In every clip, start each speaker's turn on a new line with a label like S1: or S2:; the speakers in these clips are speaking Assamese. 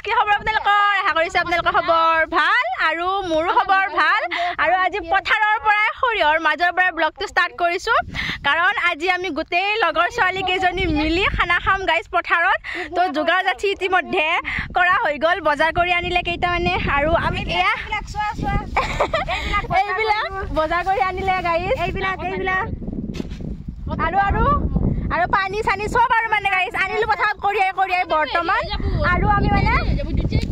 S1: কি খবৰ আপোনালোকৰ আশা কৰিছো আপোনালোকৰ খবৰ ভাল আৰু মোৰো খবৰ ভাল আৰু আজি পথাৰৰ পৰা সৰিয়ৰ মাজৰ পৰা ব্লগটো ষ্টাৰ্ট কৰিছো কাৰণ আজি আমি গোটেই লগৰ ছোৱালী কেইজনী মিলি খানা খাম গাইজ পথাৰত তো যোগাৰ যাঠি ইতিমধ্যে কৰা হৈ গ'ল বজাৰ কৰি আনিলে কেইটামানে আৰু আমি এইবিলাক বজাৰ কৰি আনিলে গাইজ এইবিলাক আৰু পানী চানি সব আৰু মানে গাইজ আনিলো পথাৰত কৰিয়াই বৰ্তমান আৰু আমি মানে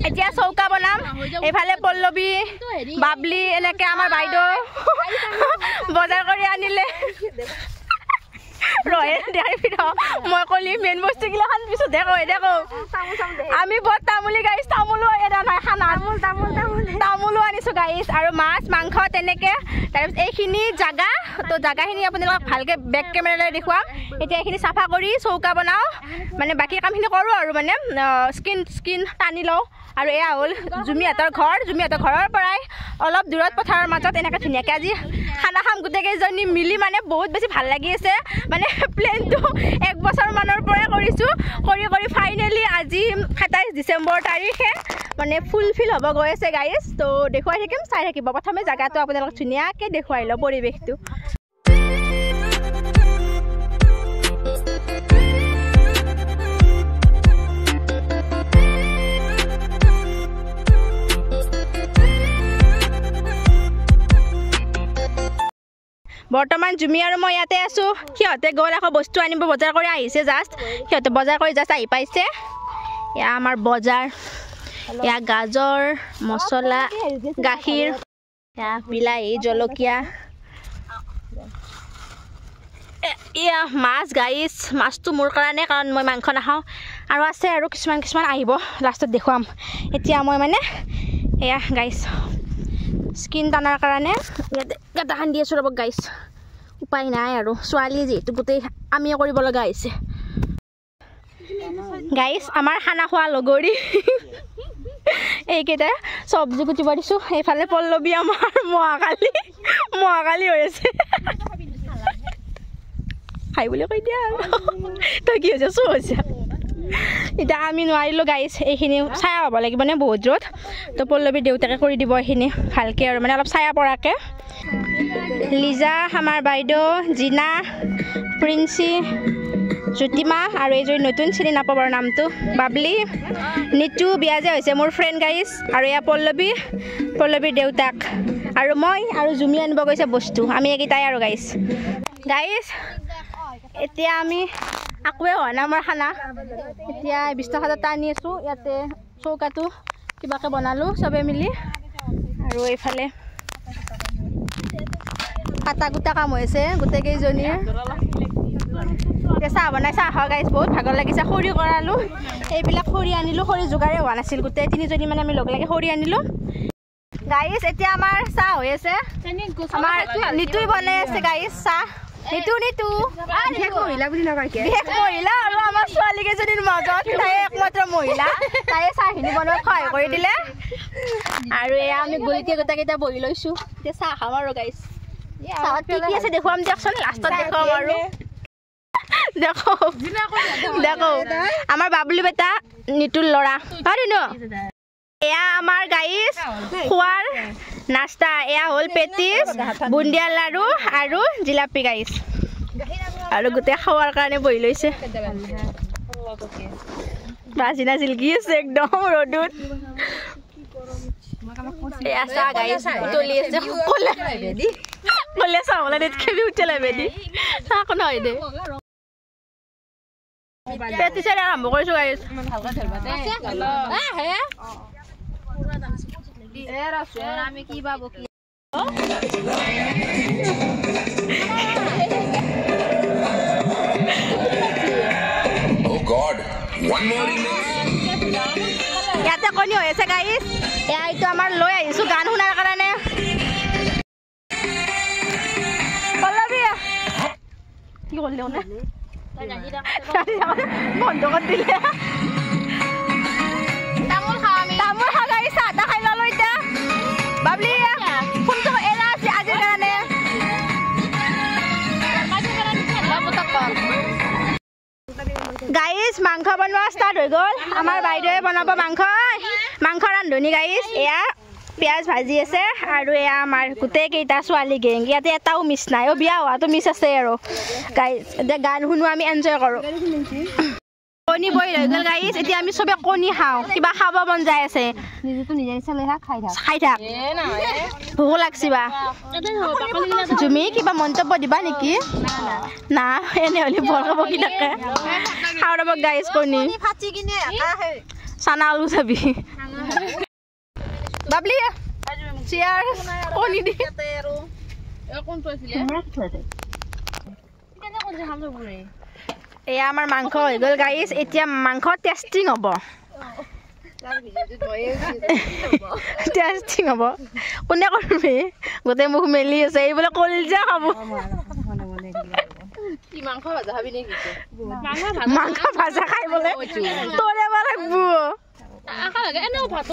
S1: এতিয়া চৌকা বনাম এইফালে পল্লৱী বাবলি এনেকে আমাৰ বাইদেউ বজাৰ কৰি আনিলে ৰহে দেখাই ফিৰ মই কলি মেইন বস্তু গিলাখান পিছত দেখো আমি বৰ তামুলি গাইছ তামুলো এৰা নাই খানা তামুলো আনিছো গাইছ আৰু মাছ মাংস তেনেকে তাৰপিছত এইখিনি জাগা তো জাগাখিনি আপোনালোকক ভালকে বেক কেমেৰালৈ দেখুৱাম এতিয়া এইখিনি চাফা কৰি চৌকা বনাওঁ মানে বাকী কামখিনি কৰোঁ আৰু মানে স্কিন টানি লওঁ আৰু এয়া হ'ল জুমিহঁতৰ ঘৰৰ পৰাই অলপ দূৰত পথাৰৰ মাজত এনেকৈ ধুনীয়াকৈ আজি খানা খাম গোটেইকেইজনী মিলি মানে বহুত বেছি ভাল লাগি আছে মানে প্লেনটো 1 বছৰমানৰ পৰাই কৰিছোঁ কৰি ফাইনেলি আজি 27 ডিচেম্বৰ তাৰিখে মানে ফুলফিল হ'ব গৈ আছে গাইজ তো দেখুৱাই থাকিম চাই থাকিব প্ৰথমে জেগাটো আপোনালোকক ধুনীয়াকৈ দেখুৱাই লওঁ পৰিৱেশটো বৰ্তমান জুমি আৰু মই ইয়াতে আছোঁ সিহঁতে গ'ল আকৌ বস্তু আনিব বজাৰ কৰি আহিছে জাষ্ট সিহঁতে বজাৰ কৰি জাষ্ট আহি পাইছে এয়া আমাৰ বজাৰ এয়া গাজৰ মছলা গাখীৰ এয়া বিলাহী জলকীয়া এয়া মাছ গাইছ মাছটো মোৰ কাৰণে কাৰণ মই মাংস নাখাওঁ আৰু আছে আৰু কিছুমান আহিব লাষ্টত দেখুৱাম এতিয়া মই মানে এয়া গাইছ স্কিন টানাৰ কাৰণে ইয়াতে গাঁটাখান দি আছোঁ ৰ'ব গাইছ উপায় নাই আৰু ছোৱালী যিহেতু গোটেই আমিয়ে কৰিব লগা হৈছে গাইছ আমাৰ খানা খোৱা লগৰী এইকেইটা চব্জি কুটিব দিছোঁ এইফালে পল্লৱী আমাৰ মহাকালী হৈ আছে খাই বুলি কৈ দিয়া আৰু তই কি হৈছে চু হৈছে এতিয়া আমি নোৱাৰিলোঁ গাইছ এইখিনি ছায়া হ'ব লাগিব মানে বহুত ৰ'দ তো পল্লৱীৰ দেউতাকে কৰি দিব এইখিনি ভালকৈ আৰু মানে অলপ ছায়া পৰাকৈ লিজা আমাৰ বাইদেউ জিনা প্ৰিন্সি জ্যোতিমা আৰু এইজনী নতুন চিনি নাপাব নামটো বাবলি নিতু বিয়া যে হৈছে মোৰ ফ্ৰেণ্ড গাইছ আৰু এয়া পল্লৱীৰ দেউতাক আৰু মই আৰু জুমি আনিব গৈছে বস্তু আমি এইকেইটাই আৰু গাইছ এতিয়া আমি আকোৱে হোৱা নাই আমাৰ খানা এতিয়া বিষ্ণাঘাটত আনি আছোঁ ইয়াতে চৌকাটো কিবাকৈ বনালোঁ চবে মিলি আৰু এইফালে কাটা কুটা কাম হৈছে গোটেইকেইজনীৰ এতিয়া চাহ বনাই চাহ খাওঁ গাইছ বহুত ভাগৰ লাগিছে খৰি কৰালোঁ এইবিলাক খৰি আনিলোঁ খৰি যোগাৰে হোৱা নাছিল গোটেই তিনিজনী মানে আমি লগ লাগি খৰি আনিলোঁ গাইছ এতিয়া আমাৰ চাহ হৈ আছে আমাৰ নিতুই বনাই আছে গাইছ চাহ নিতু বিশেষ মহিলা আৰু আমাৰ ছোৱালী কেইজনীৰ মাজত তাই একমাত্ৰ মহিলা তাই চাহখিনি বনোৱাত সহায় কৰি দিলে আৰু এয়া আমি গলিকে গোটেইকেইটা বহি লৈছোঁ এতিয়া চাহ খাম আৰু গাইছ চাহত কি আছে দেখুৱাম দিয়কচোন লাষ্টত দেখুৱাম আৰু দেখো আমাৰ বাবলু বেটা নিতুৰ ল'ৰা হয় ন এয়া আমাৰ গাইছ খোৱাৰ নাস্তা এয়া হ'ল পেটিছ বুন্দিয়া লাড়ু আৰু জিলাপি গাইছ আৰু গোটেই খাৱাৰ কাৰণে বহি লৈছে বাজিনা জিলকি আছে একদম ৰ'দত এয়া চাহ গাইছ উতলি আছে কলে চাবলৈ খেলি উঠেলাই বেদি চাহকো নহয় দে পেটিছেৰে আৰম্ভ কৰিছোঁ গাইছ আমি কি পাব কি ইয়াতে কণী হৈ আছে গাইছ এয়া এইটো আমাৰ লৈ আহিছোঁ গান শুনাৰ কাৰণে কি কৰিলে বন্ধ কৰি দিলে তামোল খা গাড়ী চাহ তাহ খাই ললো এতিয়া বাবলি ফোনটো এৰা আছে আজিৰ কাৰণে গাইছ মাংস বনোৱা ষ্টাৰ্ট ভাত হৈ গ'ল আমাৰ বাইদেৱে বনাব মাংস ৰান্ধনি গাইছ এয়া পিয়াজ ভাজি আছে আৰু এয়া আমাৰ গোটেই কেইটা ছোৱালী গেং ইয়াতে এটাও মিছ নাই বিয়া হোৱাটো মিছ আছে আৰু গাইছ এতিয়া গান শুনো আমি এনজয় কৰোঁ কণী বইল হৈ গ'ল গাইছ এতিয়া আমি চবে কণী খাওঁ কিবা খাব মন যাই আছে খাই থাক ভোক লাগছি বা তুমি কিবা মন্তব্য দিবা নেকি না এনে হ'লে বৰ খাব কি থাকে খাওঁ ৰ'ব গাইছ কণী চানা আলু চাবি বাবলি চিয়াৰ কণী দি এয়া আমাৰ মাংস হৈ গ'ল গাইছ এতিয়া মাংস টেষ্টিং হ'ব টেষ্টিং হ'ব কোনে কৰিবি গোটেই মুখ মেলি আছে এই বোলে কলিজা খাব মাংস ভাজা খাই বোলে তোৰে লাগব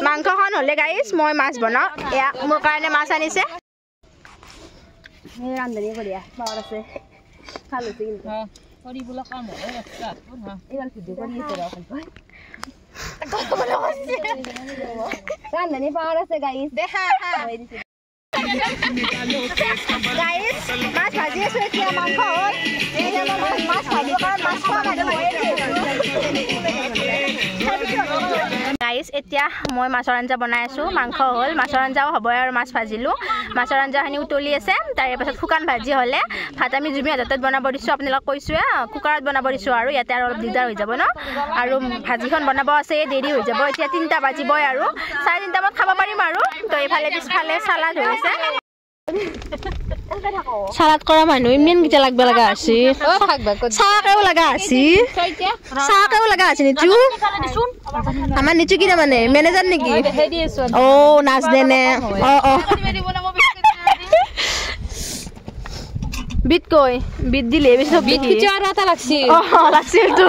S1: মাংসখন হ'লে গাইছ মই মাছ বনাওঁ এয়া মোৰ কাৰণে মাছ আনিছে ৰান্ধনি কৰি আছে ভাল হৈছে কিন্তু ৰান্ধনি পাৱাৰ আছে গাইছ দেখা গাইছ মাছ ভাজি আছো এতিয়া মাংস হ'ল মাছ ভাজি মাছ গাইছ এতিয়া মই মাছৰ আঞ্জা বনাই আছোঁ মাংস হ'ল মাছৰ আঞ্জাও হ'ব আৰু মাছ ভাজিলোঁ মাছৰ আঞ্জাখিনি উতলি আছে তাৰে পাছত শুকান ভাজি হ'লে ভাত আমি জুমি হাতত বনাব দিছোঁ আপোনালোকক কৈছোঁৱে কুকাৰত বনাব দিছোঁ আৰু ইয়াতে আৰু অলপ দিগদাৰ হৈ যাব ন আৰু ভাজিখন বনাব আছে দেৰি হৈ যাব এতিয়া 3টা বাজিবই আৰু 3:30 মানত খাব পাৰিম আৰু তো এইফালে পিছফালে চালাড হৈ আছে সালাদ কৰা মানুহ ইমান কিটা লাগবা লাগা আছে চাকেও লাগা আছে চাকেও লাগা আছে নিচু আমাৰ নিচু কি মানে মেনেজাৰ নেকি ও নাচ দেনে অ বিট কই বিট দিলে বেছি বিট কিছু আর এটা লাগছি লাগছিল তো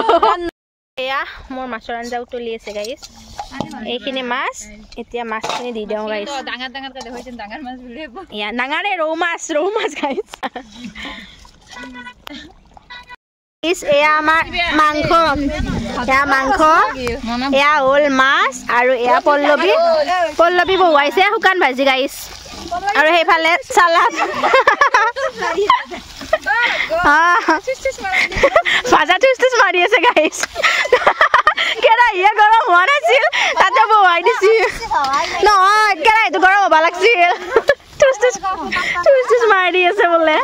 S1: এয়া মোৰ মাছৰ আঞ্জা উতলি আছে গাইছ এইখিনি মাছ এতিয়া মাছখিনি দি দিওঁ গাইছ ডাঙৰ ডাঙৰ কাটে হইছে ডাঙৰ মাছ বুলিব ইয়া ডাঙৰে ৰৌ মাছ গাইছ ইস এয়া আমাৰ মাংস এয়া হ'ল মাছ আৰু এয়া পল্লবী বহুৱাইছে শুকান ভাজি গাইছ আৰু সেইফালে সালাড ভাজা চুচ মাৰি আছে গাইছ কেৰাহীয়ে গৰম হোৱা নাছিল তাতে বহুৱাই দিছি নহয় কেৰাহীটো গৰম হ'ব লাগিছিল চুচ মাৰি আছে বোলে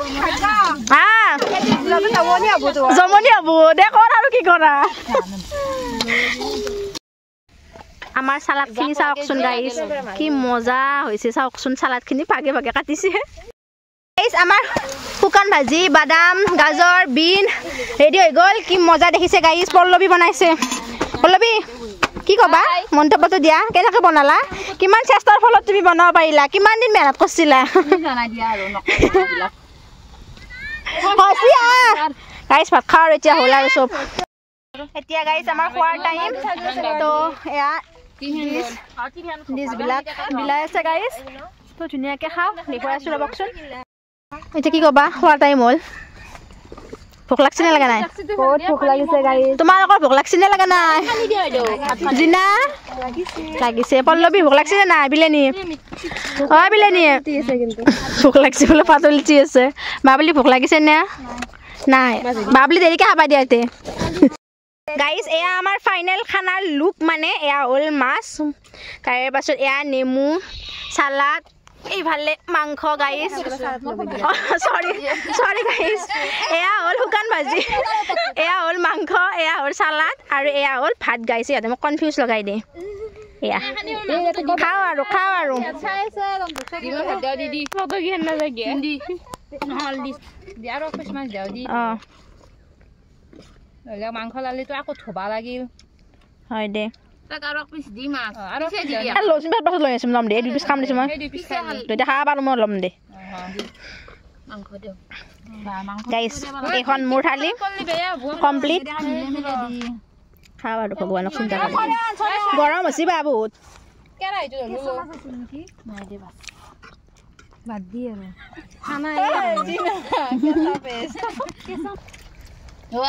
S1: জমনি হ'ব দে কৰ আৰু কি কৰা আমাৰ সালাডখিনি চাওকচোন গাইছ কি মজা হৈছে চাওকচোন সালাডখিনি ভাগে ভাগে কাটিছে গাইছ আমাৰ শুকান ভাজি বাদাম গাজৰ বিন ৰেডি হৈ গ'ল কি মজা দেখিছে গাইছ পল্লবী বনাইছে পল্লবী কি কবা মন্তব্যটো দিয়া কেনেকৈ বনালা কিমান চেষ্টাৰ ফলত তুমি বনাব পাৰিলা কিমান দিন মেহনত কৰিছিলা গাইছ ভাত খাওঁ এতিয়া হ'ল আৰু চব এতিয়া গাইছ আমাৰ খোৱাৰ টাইম তো এয়া ডিছবিলাক বিলাই আছে গাইছ তো ধুনীয়াকৈ খাওঁ দেখুৱাই আছোঁ ৰ'বকচোন এতিয়া কি ক'বা খোৱাৰ টাইম হ'ল ভোক লাগছে নে লগা নাই বহুত ভোক লাগিছে গাইছ তোমালোকৰ ভোক লাগছে নে লগা নাই জিনা লাগিছে পল্লবী ভোক লাগছে নে নাই বিলানী বিলানী ভোক লাগছে বোলে পাতলিচি আছে বাবলি ভোক লাগিছে নে নাই বাবলি দেৰিকৈ খাবা দিয়া এতিয়া গাইছ এয়া আমাৰ ফাইনেল খানাৰ লুক মানে এয়া হ'ল মাছ তাৰে পাছত এয়া নেমু সালাড এইফালে মাংস গাইছ সৰি গাইছ এয়া হ'ল শুকান ভাজি এয়া হ'ল মাংস এয়া হ'ল সালাড আৰু এয়া হ'ল ভাত গাইছে ইয়াতে মোক কনফিউজ লগাই দিয়ে এয়া খাওঁ আৰু
S2: মাংস লালিটো আকৌ থবা লাগিল
S1: হয় দে
S2: তাক আৰু পিছ দি মাছ আৰু
S1: লচি পাছত লৈ আছো লম দে দুই পিছ খাম দিছো মই দুইটা খাব পাৰো মই ল'ম দে
S2: মাংস দিও
S1: গাইছ এখন মোৰ থালি কমপ্লিট খাব আৰু ভগৱানক চিন্তা কৰি গৰম হৈছে বা বহুত
S2: কেৰাহীটো ধৰিলো নাই দে বাদ দি আৰু খানা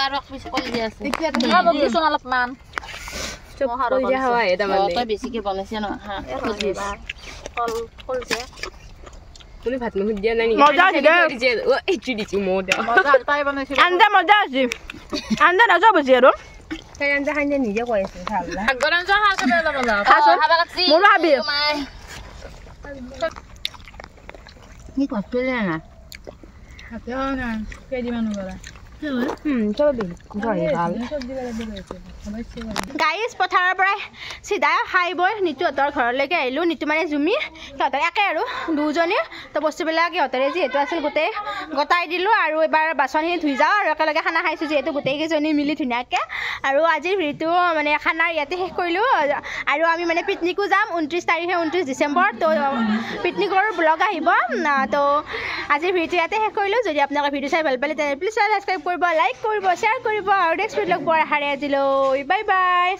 S2: আৰু পিছ কলি আছে এতিয়া খাব দিছো অলপমান তই বেছিকে বনাইছে ন
S1: মজা আছে আঞ্জা নাযাব বুজি আৰু
S2: নিজে কৈ আছে
S1: মোৰো ভাবি গাইজ পথাৰৰ পৰা চিধা খাই বৈ নিতুহঁতৰ ঘৰলৈকে আহিলোঁ নিতু মানে জুমি সিহঁতৰ একে আৰু দুজনী তো বস্তুবিলাক সিহঁতৰে যিহেতু আছিল গোটেই গতাই দিলোঁ আৰু এবাৰ বাচনখিনি ধুই যাওঁ আৰু একেলগে খানা খাইছোঁ যিহেতু গোটেইকেইজনী মিলি ধুনীয়াকৈ আৰু আজিৰ ভিডিঅ'টো মানে খানাৰ ইয়াতে শেষ কৰিলোঁ আৰু আমি মানে পিকনিকো যাম 29 তাৰিখে 29 ডিচেম্বৰ তো পিকনিকৰ ব্লগ আহিব তো আজিৰ ভিডিঅ'টো ইয়াতে শেষ কৰিলোঁ যদি আপোনালোকে ভিডিঅ' চাই ভাল পালে তেনে প্লিজ ছাবস্ক্ৰাইব কৰিব লাইক কৰিব শ্বেয়াৰ কৰিব আৰু নেক্সট ভিডিঅ'ক বৰ আশাৰে আজিলৈ বাই বাই